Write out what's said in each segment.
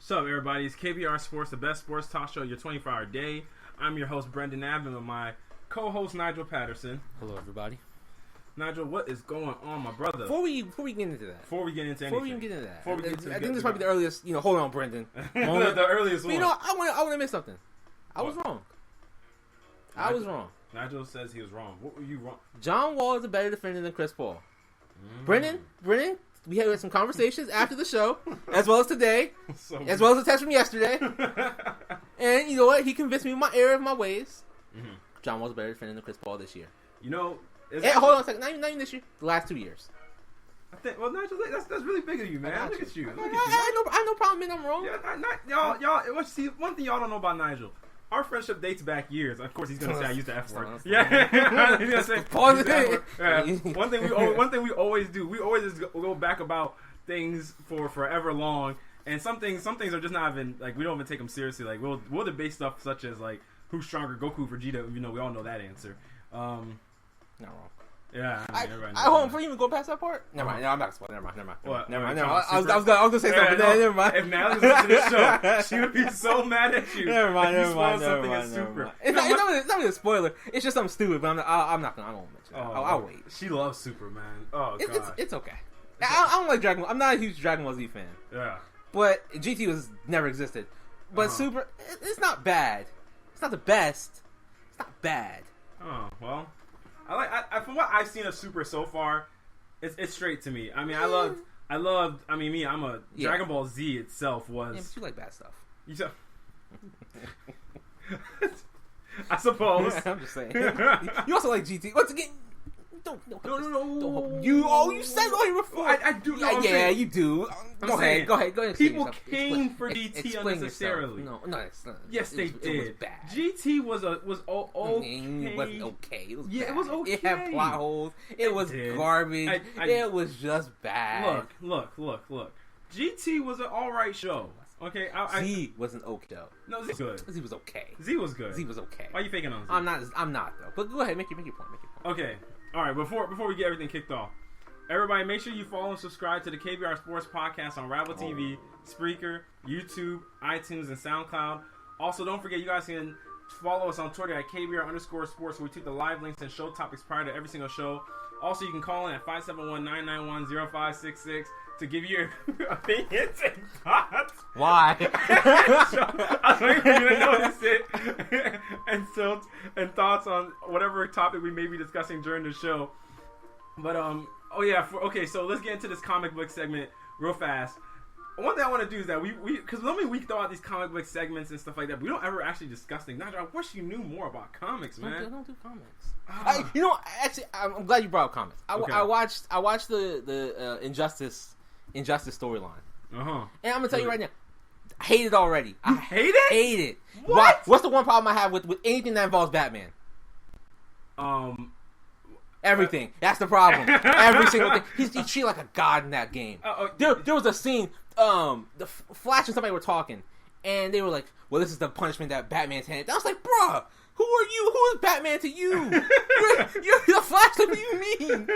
What's up, everybody? It's KBR Sports, the best sports talk show, your 24-hour day. I'm your host, Brendan Abden, with my co-host, Nigel Patterson. Hello, everybody. Nigel, what is going on, my brother? Before we get into that. Before we get into that. I think this might be the the earliest, hold on, Brendan. the earliest But one. I want to admit something. I was wrong. Nigel says he was wrong. What were you wrong? John Wall is a better defender than Chris Paul. Brendan, we had some conversations after the show, as well as today, as well as a text from yesterday. And you know what? He convinced me of my error of my ways. Mm-hmm. John Wall's a better defender than Chris Paul this year. Hold on a second. Not even this year. The last 2 years. Nigel, that's really big of you, man. Look at you. I have no problem admitting I'm wrong. Yeah, y'all. See, one thing y'all don't know about Nigel. Our friendship dates back years. Of course, he's gonna say I used the F word. Yeah, he's gonna say pause it. One thing we always do. We always just go back about things for forever long, and some things are just not even like we don't even take them seriously. Like we'll debate stuff such as like who's stronger, Goku or Vegeta. We all know that answer. Not wrong. Yeah, everybody knows hold on, before you even go past that part. Never mind. No, I'm not explaining. Never mind. What? Never mind. I was gonna say something. Never mind. If Natalie's listening to this show, she would be so mad at you. Never mind. It's not really a spoiler. It's just something stupid. But I won't mention it. I'll wait. She loves Superman. Oh god, it's okay. I don't like Dragon Ball. I'm not a huge Dragon Ball Z fan. Yeah. But GT was never existed. But Super, it's not bad. It's not the best. It's not bad. Oh well. I from what I've seen of Super so far, it's straight to me. I mean, I loved. I mean, I'm a Dragon Ball Z itself was. Yeah, but you like bad stuff. I suppose. I'm just saying. You also like GT. Once again, no. You said it already before. I do. Yeah, you do. Go ahead. People came for DT unnecessarily. No, it's not. Yes, they did. It was bad. GT was okay. It wasn't okay. It was bad. It was okay. It had plot holes. It was garbage. It was just bad. Look. GT was an alright show. Okay, Z was an okay show. No, Z was good. Z was okay. Z was good. Z was okay. Why are you faking on Z? I'm not though. But go ahead, make your point. Okay. All right. Before we get everything kicked off, everybody make sure you follow and subscribe to the KBR Sports podcast on Rabble TV, Spreaker, YouTube, iTunes, and SoundCloud. Also, don't forget you guys can follow us on Twitter at KBR_Sports, where we tweet the live links and show topics prior to every single show. Also, you can call in at 571-991-0566 to give your opinions and thoughts. Why? I was waiting for you to notice it. and thoughts on whatever topic we may be discussing during the show. But so let's get into this comic book segment real fast. One thing I want to do is that because normally we throw out these comic book segments and stuff like that, but we don't ever actually discuss things. Nigel, I wish you knew more about comics, man. I don't do comics. Actually, I'm glad you brought up comics. I watched the Injustice storyline. And I'm gonna tell you right now, I hate it already. I hate it. Hate it. What? What's the one problem I have with anything that involves Batman? Everything. That's the problem. Every single thing. He's treated like a god in that game. There was a scene. The Flash and somebody were talking, and they were like, "Well, this is the punishment that Batman's handed." I was like, "Bruh, who are you? Who is Batman to you? You're the Flash. Like, what do you mean?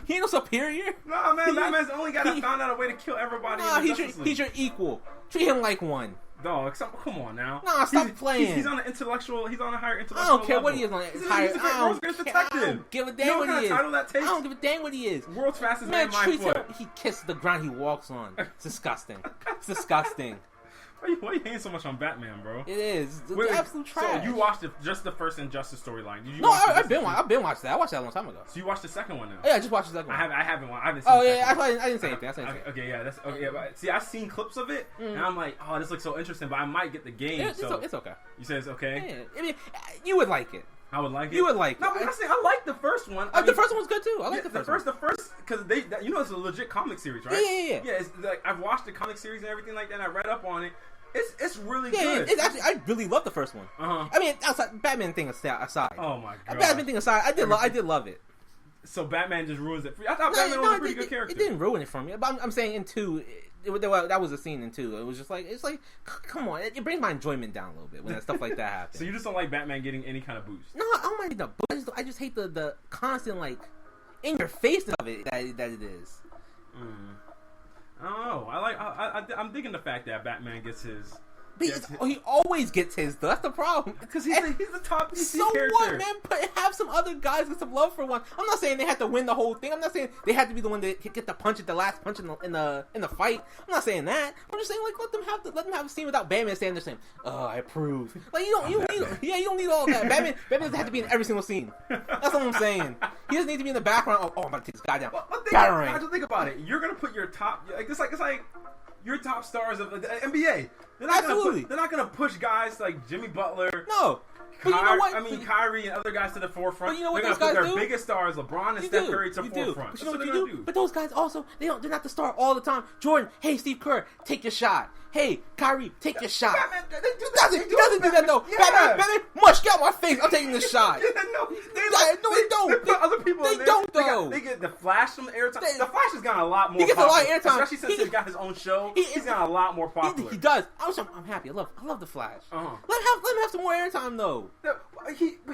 He ain't no superior." No, man. Batman's the only guy that found out a way to kill everybody. Nah, he's your equal. Treat him like one. Dog, come on now. Nah, stop playing. He's on an intellectual. He's on a higher intellectual. I don't care level. what he is on. He's a world's greatest detective. I don't give a damn what he is. Title that takes? I don't give a damn what he is. World's fastest man, my foot. He kisses the ground he walks on. It's disgusting. It's disgusting. Why are you hating so much on Batman, bro? It is. It's absolute trash. So you watched just the first Injustice storyline? Did you? No, I've been watching that. I watched that a long time ago. So you watched the second one now? Yeah, I just watched the second one. I haven't seen. Oh yeah, I didn't say anything. Okay, yeah, that's okay. But see, I've seen clips of it, and I'm like, oh, this looks so interesting. But I might get the game. It's okay. You say it's okay? Yeah. I mean, you would like it. I would like it. You would like it. No, but I like the first one. The first one was good too. I like the first. The first, because it's a legit comic series, right? Yeah. Yeah, it's like I've watched the comic series and everything like that. And I read up on it. It's really good. Yeah, it's actually, I really love the first one. I mean, outside Batman thing aside. Oh my god. Batman thing aside, I did love it. So Batman just ruins it for you. I thought Batman was a pretty good character. It didn't ruin it for me. But I'm saying in 2, that was a scene in 2. It was just like, come on, it brings my enjoyment down a little bit when stuff like that happens. So you just don't like Batman getting any kind of boost? No, I don't mind the boost. I just hate the constant in your face of it that it is. I don't know. I'm digging the fact that Batman gets his. He always gets his. That's the problem. Because he's the top DC character. So what, man? But have some other guys with some love for one. I'm not saying they have to win the whole thing. I'm not saying they have to be the one that get the punch at the last punch in the fight. I'm not saying that. I'm just saying like let them have a scene without Batman standing there saying, "Oh, I approve." Like you don't need all that. Batman doesn't have to be in every single scene. That's what I'm saying. He doesn't need to be in the background. Oh, I'm about to take this guy down. Well, think about it. You're gonna put your top it's like your top stars of the NBA. They're not gonna push guys like Jimmy Butler. No. But you know what? Kyrie and other guys to the forefront. But you know what they're those guys gonna do? put their biggest stars, LeBron and Steph Curry, to forefront. But you know what you do? But those guys also, they're not the star all the time. Jordan, hey, Steve Kerr, take your shot. Hey, Kyrie, take your shot. Batman, he doesn't do that though. Yeah. Batman, mush, get out my face. I'm taking this shot. They don't. They put other people in there. Don't though. They get the Flash some airtime. The Flash has gotten a lot more. He gets popular, a lot of airtime, especially since he's got his own show. He's gotten a lot more popular. He does. I'm happy. I love the Flash. Uh-huh. Let him have some more airtime though.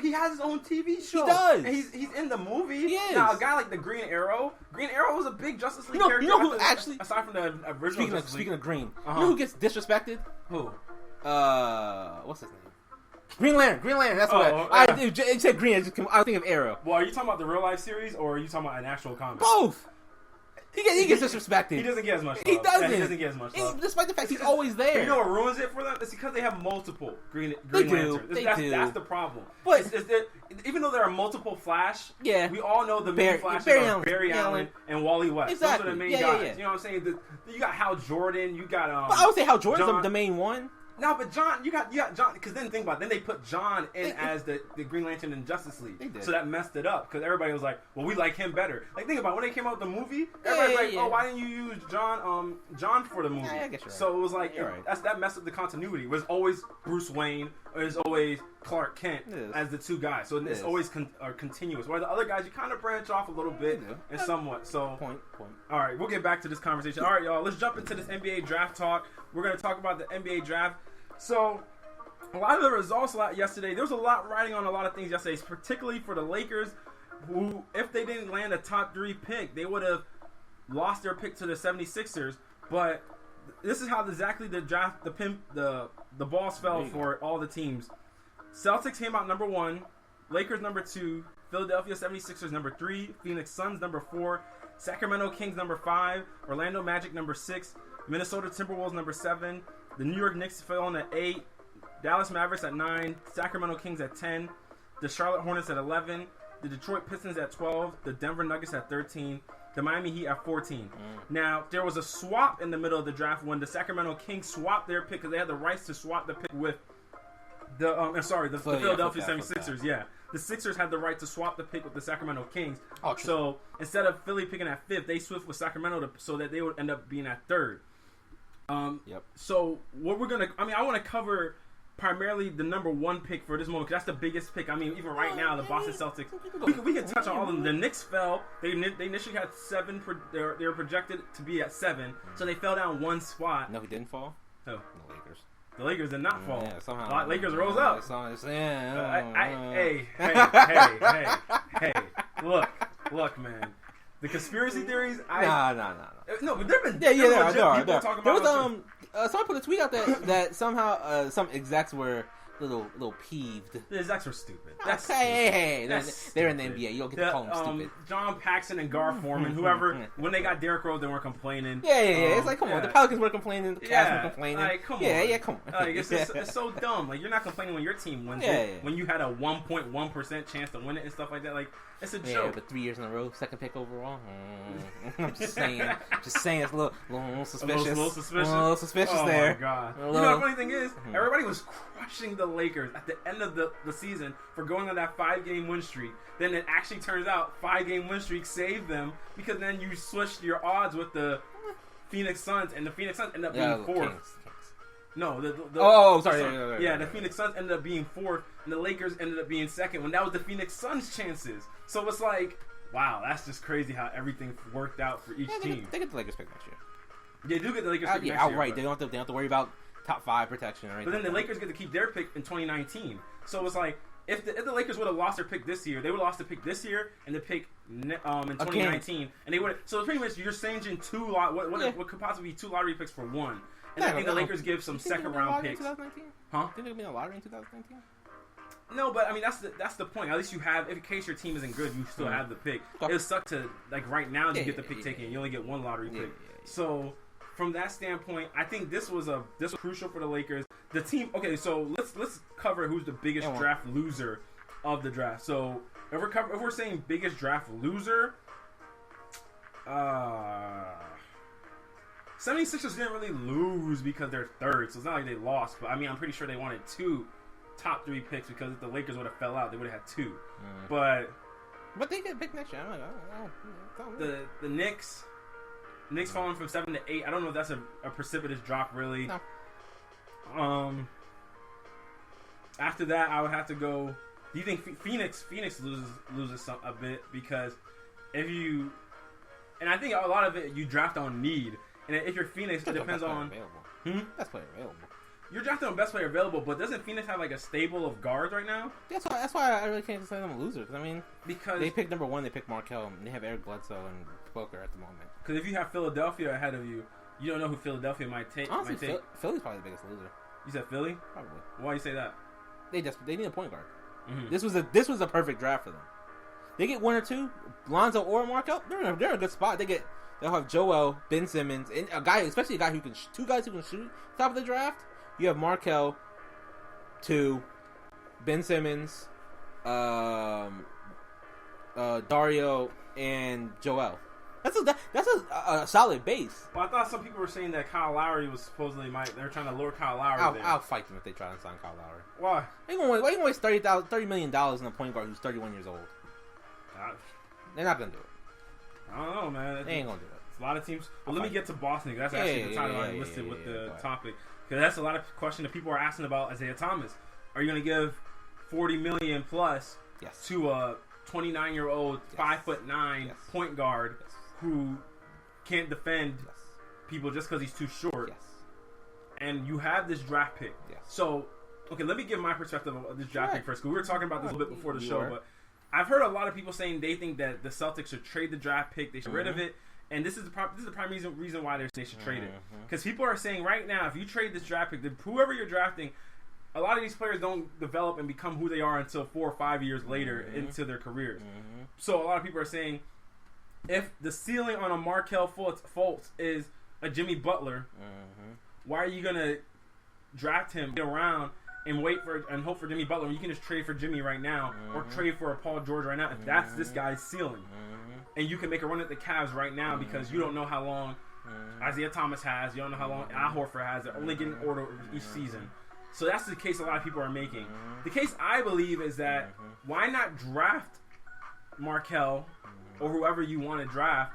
He has his own TV show. He does. And he's in the movie. He is. Now, a guy like the Green Arrow was a big Justice League character. You know who actually, aside from the original speaking of Green, you know who gets disrespected? Who? What's his name? Green Lantern. That's what you said. Green. I think of Arrow. Well, are you talking about the real life series or are you talking about an actual comic? Both. He gets disrespected. He doesn't get as much love. He doesn't. Yeah, he doesn't get as much love. Despite the fact he's always there. You know what ruins it for them? It's because they have multiple Green They Lanterns. do. That's the problem. But even though there are multiple Flash, we all know the main Flashes are Barry Allen and Wally West. Exactly. Those are the main guys. You know what I'm saying? You got Hal Jordan. You got But I would say Hal Jordan's the main one. No, but John, you got John, because then think about it. Then they put John in as the Green Lantern in Justice League. So that messed it up because everybody was like, well, we like him better. Like, think about it. When they came out with the movie, everybody's like, oh, why didn't you use John for the movie? Yeah, I guess you're right. So it was like, that messed up the continuity. It was always Bruce Wayne or it's always Clark Kent as the two guys. So it's always continuous. While the other guys, you kind of branch off a little bit and somewhat. So, point. All right, we'll get back to this conversation. All right, y'all, let's jump into this NBA draft talk. We're going to talk about the NBA draft. So, a lot of the results yesterday, there was a lot riding on a lot of things yesterday, particularly for the Lakers, who, if they didn't land a top 3 pick, they would have lost their pick to the 76ers. But this is how exactly the draft, the balls fell for all the teams. Celtics came out number 1, Lakers number 2, Philadelphia 76ers number 3, Phoenix Suns number 4, Sacramento Kings number 5, Orlando Magic number 6, Minnesota Timberwolves number 7, the New York Knicks fell in at 8, Dallas Mavericks at 9, Sacramento Kings at 10, the Charlotte Hornets at 11, the Detroit Pistons at 12, the Denver Nuggets at 13, the Miami Heat at 14. Now, there was a swap in the middle of the draft when the Sacramento Kings swapped their pick because they had the rights to swap the pick with the Philadelphia 76ers. Yeah. The Sixers had the right to swap the pick with the Sacramento Kings. Oh, so instead of Philly picking at 5th, they switched with Sacramento so that they would end up being at 3rd. So what we're gonna, I want to cover primarily the number 1 pick for this moment because that's the biggest pick. I mean, even right now, the Boston Celtics. We can touch on all of them. The Knicks fell. They initially had 7. They were projected to be at 7, so they fell down 1 spot. No, he didn't fall. Oh, the Lakers. The Lakers did not fall. Yeah, somehow. Lakers rose up. Hey, look, man. The conspiracy theories. No. No, but there been. There are. Talking there about was someone put a tweet out that somehow some execs were a little peeved. The execs were stupid. Hey, they're in the NBA. You don't get to call them stupid. John Paxson and Gar Forman, whoever, when they got Derrick Rose, they weren't complaining. Yeah. It's like, come on, the Pelicans were complaining, the Cavs were complaining. Like, come on. Yeah, come on. Like, it's so dumb. Like, you're not complaining when your team wins it, when you had a 1.1% chance to win it and stuff like that. Like, it's a joke. Yeah, but 3 years in a row, 2nd pick overall. I'm just saying, it's a little suspicious. A little suspicious there. Oh my god. You know, the funny thing is, everybody was crushing the Lakers at the end of the season for going on that 5-game win streak. Then it actually turns out 5-game win streak saved them because then you switched your odds with the Phoenix Suns, and the Phoenix Suns ended up being 4th. Kings. No, sorry. Yeah, the Phoenix Suns ended up being 4th, and the Lakers ended up being 2nd when that was the Phoenix Suns' chances. So it's like, wow, that's just crazy how everything worked out for each team. They get the Lakers pick next year. They do get the Lakers pick next year. Outright. They don't have to worry about top 5 protection or anything. But then the Lakers get to keep their pick in 2019. So it's like, if the Lakers would have lost their pick this year, they would have lost the pick this year and the pick in 2019, and they would. So pretty much you're changing what could possibly be 2 lottery picks for 1. And I think the Lakers give some second round picks. 2019? Huh? Think they'll be in a lottery in 2019? No, but I mean that's the point. At least you have, in case your team isn't good, you still have the pick. It would suck to right now you get the pick taken. You only get 1 lottery pick. So from that standpoint, I think this was crucial for the Lakers. The team. Okay, so let's cover who's the biggest draft loser of the draft. So if we're saying biggest draft loser, 76ers didn't really lose because they're third, so it's not like they lost. But I mean, I'm pretty sure they wanted 2 top 3 picks because if the Lakers would have fell out, they would have had 2. But they get picked next year. The Knicks falling from 7 to 8. I don't know if that's a precipitous drop, really. No. After that, I would have to go. Do you think Phoenix loses a bit because if you, and I think a lot of it you draft on need. And if you're Phoenix, it depends on... Best player available. You're drafting on best player available, but doesn't Phoenix have like a stable of guards right now? That's why I really can't say them a loser. Because they picked number 1, they picked Markelle, and they have Eric Bledsoe and Booker at the moment. Because if you have Philadelphia ahead of you, you don't know who Philadelphia might take. Honestly, Philly's probably the biggest loser. You said Philly? Probably. Why do you say that? They need a point guard. Mm-hmm. This was a perfect draft for them. They get 1 or 2, Lonzo or Markelle. They're in a good spot. They'll have Joel, Ben Simmons, and especially a guy who can 2 guys who can shoot. Top of the draft, you have Markelle, 2, Ben Simmons, Dario, and Joel. That's a solid base. Well, I thought some people were saying that Kyle Lowry was supposedly they're trying to lure Kyle Lowry. I'll fight them if they try to sign Kyle Lowry. Why? They gonna waste $30 million on a point guard who's 31 years old. They're not gonna do it. I don't know, man. They ain't gonna do it. It's a lot of teams. Well, let me get to Boston. That's actually the title I listed with the topic. Because that's a lot of question that people are asking about Isaiah Thomas. Are you going to give $40 million plus to a 29-year-old, 5'9" point guard who can't defend people just because he's too short? Yes. And you have this draft pick. Yes. So, okay, let me give my perspective of this draft pick first. Because we were talking about this a little bit before the show, but I've heard a lot of people saying they think that the Celtics should trade the draft pick. They should get rid of it. And this is the prime reason why they should trade it. Because people are saying right now, if you trade this draft pick, whoever you're drafting, a lot of these players don't develop and become who they are until 4 or 5 years later into their careers. So a lot of people are saying, if the ceiling on a Markelle Fultz is a Jimmy Butler, why are you going to draft him, get around, and wait for and hope for Jimmy Butler when you can just trade for Jimmy right now or trade for a Paul George right now if that's this guy's ceiling? And you can make a run at the Cavs right now because you don't know how long Isaiah Thomas has. You don't know how long Al Horford has. They're only getting older each season. So that's the case a lot of people are making. The case I believe is that why not draft Markelle or whoever you want to draft?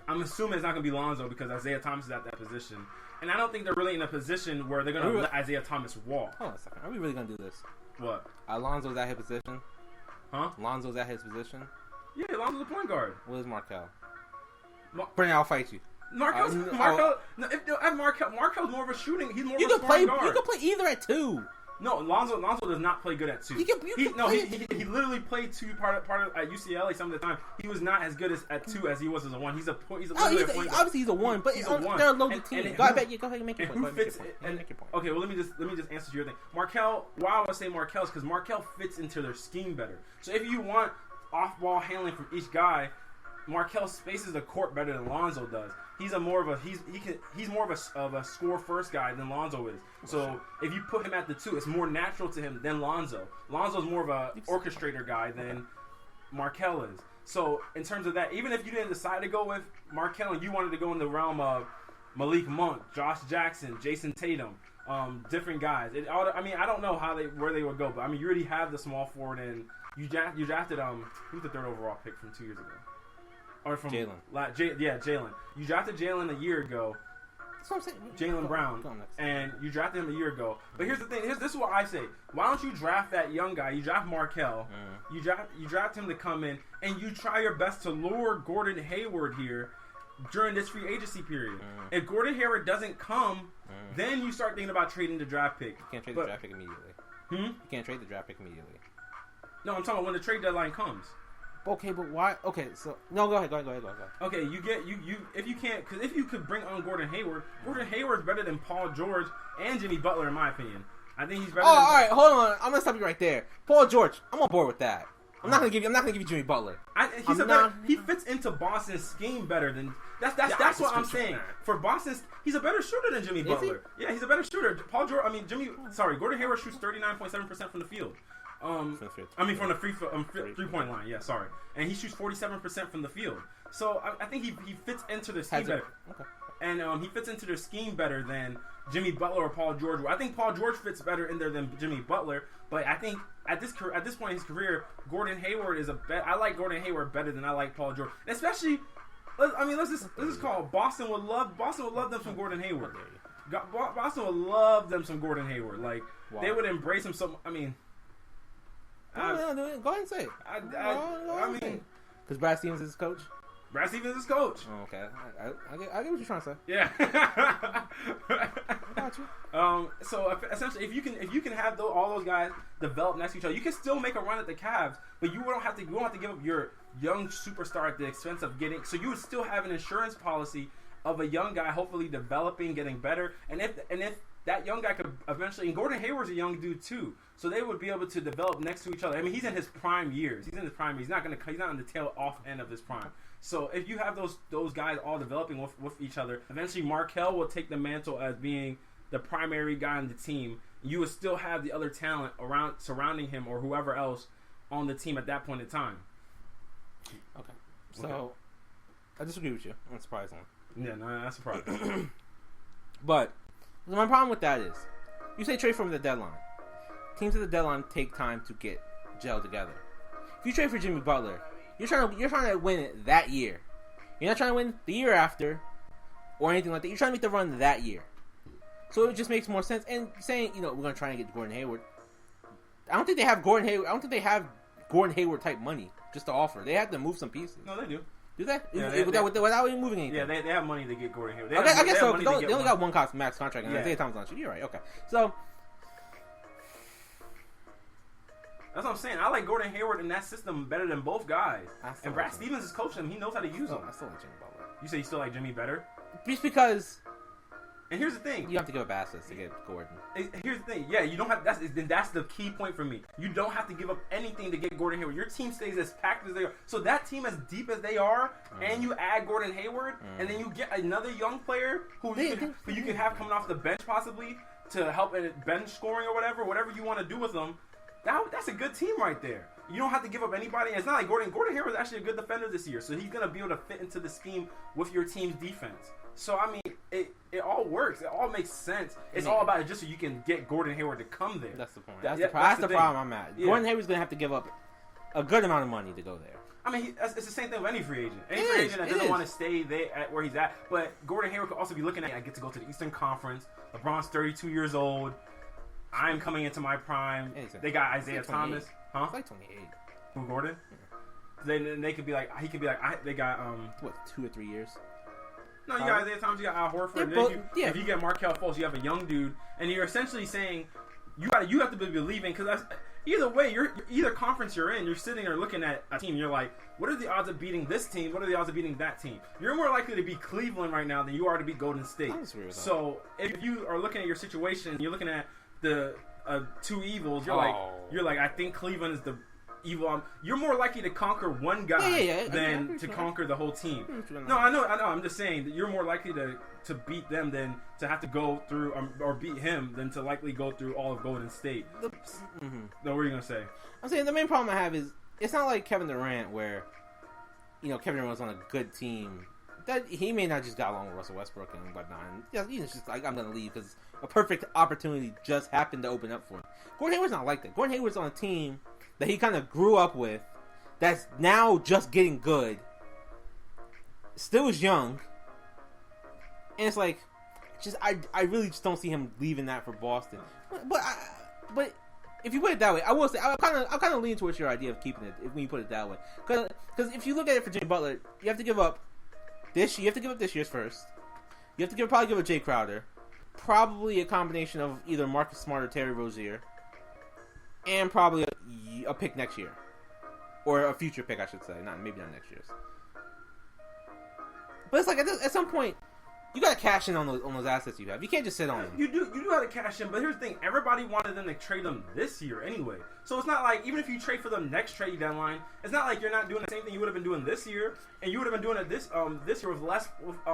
I'm assuming it's not going to be Lonzo because Isaiah Thomas is at that position. And I don't think they're really in a position where they're going to let Isaiah Thomas walk. Hold on a second. Are we really going to do this? What? Lonzo's at his position? Huh? Lonzo's at his position? Yeah, Lonzo's a point guard. What is Markelle? Brandon, I'll fight you. Markelle's more of a shooting. He's more of a scoring guard. You can play either at 2. No, Lonzo does not play good at 2. He literally played 2 part of at UCLA some of the time. He was not as good at 2 as he was as a 1. He's a point guard. Obviously he's a 1, but they're a loaded team. Go ahead and make your point. Okay, well let me just answer your thing. Markelle. Why I would say Markelle's because Markelle fits into their scheme better. So if you want off-ball handling from each guy, Markelle spaces the court better than Lonzo does. He's more of a score first guy than Lonzo is. So if you put him at the 2, it's more natural to him than Lonzo. Lonzo's more of a orchestrator guy than Markelle is. So in terms of that, even if you didn't decide to go with Markelle and you wanted to go in the realm of Malik Monk, Josh Jackson, Jason Tatum, different guys. I don't know where they would go, but I mean you already have the small forward and you drafted who's the 3rd overall pick from 2 years ago? Or from Jalen. Jalen. You drafted Jalen a year ago. That's what I'm saying. Jalen Brown. And you drafted him a year ago. But here's the thing. This is what I say. Why don't you draft that young guy? You draft Markelle. You draft him to come in, and you try your best to lure Gordon Hayward here during this free agency period. If Gordon Hayward doesn't come, then you start thinking about trading the draft pick. You can't trade the draft pick immediately. You can't trade the draft pick immediately. No, I'm talking about when the trade deadline comes. Okay, but why? Okay, so no, go ahead. Okay, you get you if you can't, because if you could bring on Gordon Hayward's better than Paul George and Jimmy Butler in my opinion. I think he's better. Oh, all right, hold on. I'm gonna stop you right there. Paul George, I'm on board with that. I'm not gonna give you Jimmy Butler. He fits into Boston's scheme better than that's what I'm saying. For Boston, he's a better shooter than Jimmy Butler. Yeah, he's a better shooter. Gordon Hayward shoots 39.7% from the field. From the three-point line. Yeah, sorry. And he shoots 47% from the field. So I think he fits into the scheme better. Okay. And he fits into their scheme better than Jimmy Butler or Paul George. I think Paul George fits better in there than Jimmy Butler. But I think at this point in his career, Gordon Hayward is I like Gordon Hayward better than I like Paul George. And especially, let's just call Boston would love them some Gordon Hayward. Boston would love them some Gordon Hayward. Like they would embrace him. Go ahead and say it. I mean, because Brad Stevens is his coach. Brad Stevens is coach. Oh, okay. I get what you're trying to say. Yeah. I got you. So essentially, if you can have all those guys develop next to each other, you can still make a run at the Cavs, but you won't have to give up your young superstar at the expense of getting. So you would still have an insurance policy of a young guy, hopefully developing, getting better, and if that young guy could eventually, and Gordon Hayward's a young dude too, so they would be able to develop next to each other. I mean, he's in his prime years. He's not on the tail off end of his prime. So if you have those guys all developing with each other, eventually Markelle will take the mantle as being the primary guy on the team. You would still have the other talent around surrounding him or whoever else on the team at that point in time. Okay. So I disagree with you. I'm surprised. Yeah, no, that's surprising. But my problem with that is, you say trade from the deadline. Teams at the deadline take time to get gel together. If you trade for Jimmy Butler, you're trying to win it that year. You're not trying to win the year after or anything like that. You're trying to make the run that year. So it just makes more sense. And saying, we're going to try and get Gordon Hayward. I don't think they have Gordon Hayward type money just to offer. They have to move some pieces. No, they do. Do they? Yeah, without even moving anything. Yeah, they have money to get Gordon Hayward. I guess so. They only got one max contract, and Isaiah Thomas on shoot. You're right. Okay, so that's what I'm saying. I like Gordon Hayward in that system better than both guys. And Brad Stevens is coaching him. He knows how to use them. I still like Jimmy Butler. You say you still like Jimmy better? Just because. And here's the thing. You have to give up assets to get Gordon. Here's the thing. Yeah, you don't have. That's the key point for me. You don't have to give up anything to get Gordon Hayward. Your team stays as packed as they are. So that team as deep as they are, and you add Gordon Hayward, and then you get another young player who you can have coming off the bench possibly to help in bench scoring or whatever you want to do with them. That's a good team right there. You don't have to give up anybody. It's not like Gordon Hayward is actually a good defender this year, so he's gonna be able to fit into the scheme with your team's defense. So I mean, it all works. It all makes sense. It's all about it just so you can get Gordon Hayward to come there. That's the point. That's the problem I'm at. Yeah. Gordon Hayward's gonna have to give up a good amount of money to go there. I mean, it's the same thing with any free agent. Any free agent that doesn't want to stay there at where he's at. But Gordon Hayward could also be looking at, I get to go to the Eastern Conference. LeBron's 32 years old. I'm coming into my prime. Exactly. They got Isaiah Thomas. Huh? It's like 28. Who, Gordon? Yeah. Then they could be like, he could be like, they got 2 or 3 years. No, you got Isaiah Thomas, you got Al Horford. If you get Markelle Fultz, you have a young dude, and you're essentially saying you have to be believing, because either way, either conference you're in, you're sitting there looking at a team. You're like, what are the odds of beating this team? What are the odds of beating that team? You're more likely to beat Cleveland right now than you are to beat Golden State. So if you are looking at your situation, you're looking at the two evils. You're like, I think Cleveland is the evil. You're more likely to conquer one guy than to conquer the whole team. No, I know. I'm just saying that you're more likely to beat them than to have to go through or beat him than to likely go through all of Golden State. No, what are you gonna say? I'm saying the main problem I have is it's not like Kevin Durant where Kevin Durant was on a good team. That he may not just got along with Russell Westbrook and whatnot. And he's just like, I'm gonna leave because a perfect opportunity just happened to open up for him. Gordon Hayward's not like that. Gordon Hayward's on a team that he kind of grew up with, that's now just getting good, still is young, and it's like, I really just don't see him leaving that for Boston. But if you put it that way, I will say I kind of lean towards your idea of keeping it when you put it that way, because if you look at it for Jimmy Butler, you have to give up this year's first. You have to probably give up Jay Crowder, probably a combination of either Marcus Smart or Terry Rozier. and probably a pick next year, or a future pick, I should say. Maybe not next year's. But it's like at some point, you gotta cash in on those assets you have. You can't just sit on them. You do gotta cash in, but here's the thing: everybody wanted them to trade them this year anyway. So it's not like even if you trade for them next trade deadline, it's not like you're not doing the same thing you would have been doing this year, and you would have been doing it this year with less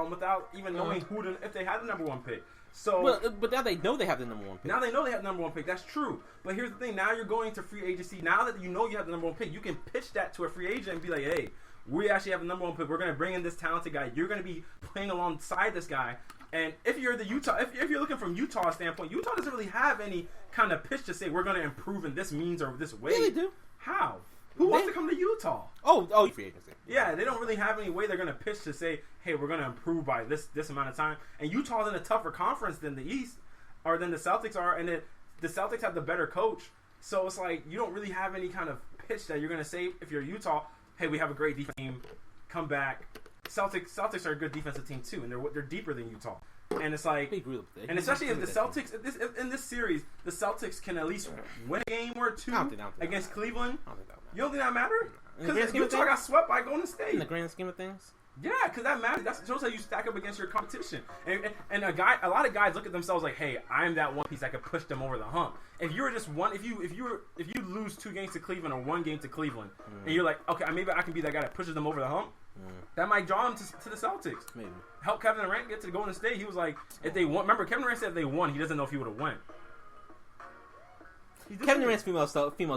without even knowing if they had the number one pick. So, but now they know they have the number one pick. Now they know they have the number one pick. That's true. But here's the thing: now you're going to free agency. Now that you know you have the number one pick, you can pitch that to a free agent and be like, "Hey, we actually have the number one pick. We're going to bring in this talented guy. You're going to be playing alongside this guy." And if you're the Utah, if you're looking from Utah's standpoint, Utah doesn't really have any kind of pitch to say we're going to improve in this means or this way. Yeah, they do. How? Who wants to come to Utah? Oh, free agency. Yeah, they don't really have any way they're going to pitch to say, hey, we're going to improve by this amount of time. And Utah's in a tougher conference than the East, or than the Celtics are, and the Celtics have the better coach. So it's like you don't really have any kind of pitch that you're going to say if you're Utah, hey, we have a great defense team, come back. Celtics are a good defensive team too, and they're deeper than Utah. And it's like, and especially if the Celtics in this series, the Celtics can at least win a game or two against Cleveland. You don't think that matters? Because Utah got swept by Golden State. In the grand scheme of things, yeah, because that matters. That shows how you stack up against your competition. And a lot of guys look at themselves like, hey, I'm that one piece that could push them over the hump. If you were just one, if you lose 2 games to Cleveland or 1 game to Cleveland, and you're like, okay, maybe I can be that guy that pushes them over the hump. That might draw him to the Celtics. Maybe help Kevin Durant get to the Golden State. He was like, if they won. Remember, Kevin Durant said if they won, he doesn't know if he would have won. Kevin Durant's female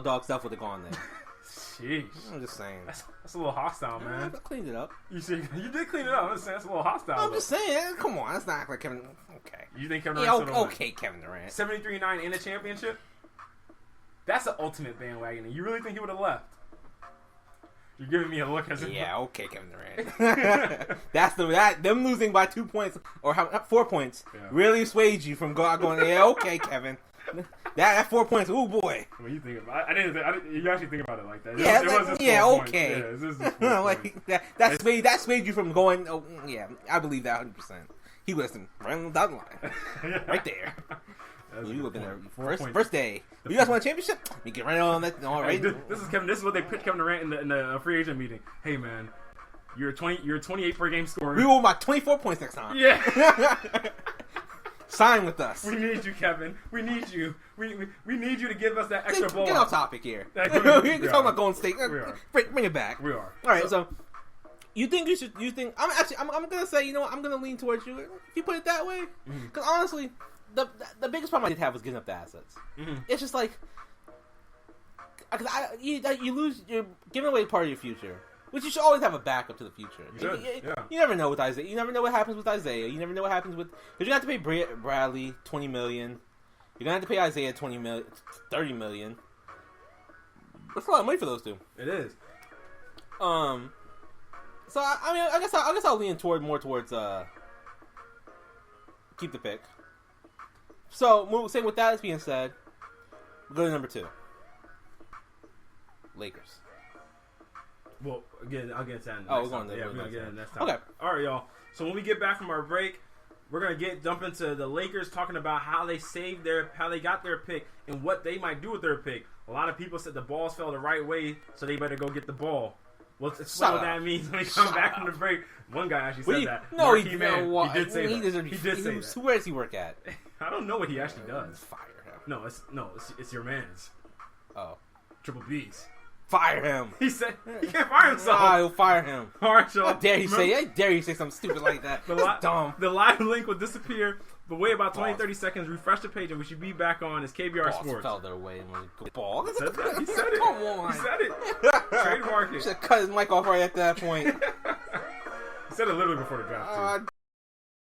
dog self would have gone there. Sheesh. I'm just saying. That's a little hostile, man. I cleaned it up. You did clean it up. I'm just saying that's a little hostile. I'm just saying. Come on, that's not like Kevin. Okay. You think Kevin Durant? Yeah, okay, Kevin Durant. 73-9 in the championship. That's the ultimate bandwagon. And you really think he would have left? You're giving me a look as if... Yeah, okay, Kevin Durant. Them losing by 2 points or 4 points really swayed you from going. Yeah, okay, Kevin. That 4 points. Ooh boy. When you think about it, you actually think about it like that. Yeah, it wasn't okay. Yeah, this is that swayed you from going. Oh, yeah, I believe that 100%. He was right on the dotted line, right there. You would have been there first day. You guys won a championship? You get right on that. All right. This is Kevin. This is what they picked Kevin Durant in the free agent meeting. Hey man, you're 28 per game scorer. We will by 24 points next time. Yeah. Sign with us. We need you, Kevin. We need you. We need you to give us that extra ball. Get off topic here. We're talking about Golden State. We are. Bring it back. We are. All right. So you think you should? You think I'm gonna say, you know what, I'm gonna lean towards you. If you put it that way, because honestly. The biggest problem I did have was giving up the assets. It's just like, you lose, you're giving away part of your future, which you should always have a backup to the future. You never know with Isaiah. You never know what happens with Isaiah. You never know what happens with, because you're gonna have to pay Bradley $20 million. You're gonna have to pay Isaiah $30 million. That's a lot of money for those two. It is. So I guess I'll lean more towards keep the pick. So, saying with that being said, we'll go to number 2. Lakers. Well, again, I'll get to that. We're going to we're going to get in next time. Okay. All right, y'all. So when we get back from our break, we're going to dump into the Lakers, talking about how they got their pick and what they might do with their pick. A lot of people said the balls fell the right way, so they better go get the ball. Let's explain what that means when we come back from the break. One guy actually said that. No, he did say that. He did say that. Where does he work at? I don't know what he actually does. Fire him. No, it's your man's. Oh. Triple B's. Fire him. He said he can't fire himself. I'll fire him. All right, y'all. How dare you say something stupid like that? That's dumb. The live link will disappear, but wait about 20-30 seconds. Refresh the page, and we should be back on. It's KBR Sports. Fell their way. Ball. He said it. Come on. He said it. Trademark it. Should have cut his mic off right at that point. He said it literally before the draft.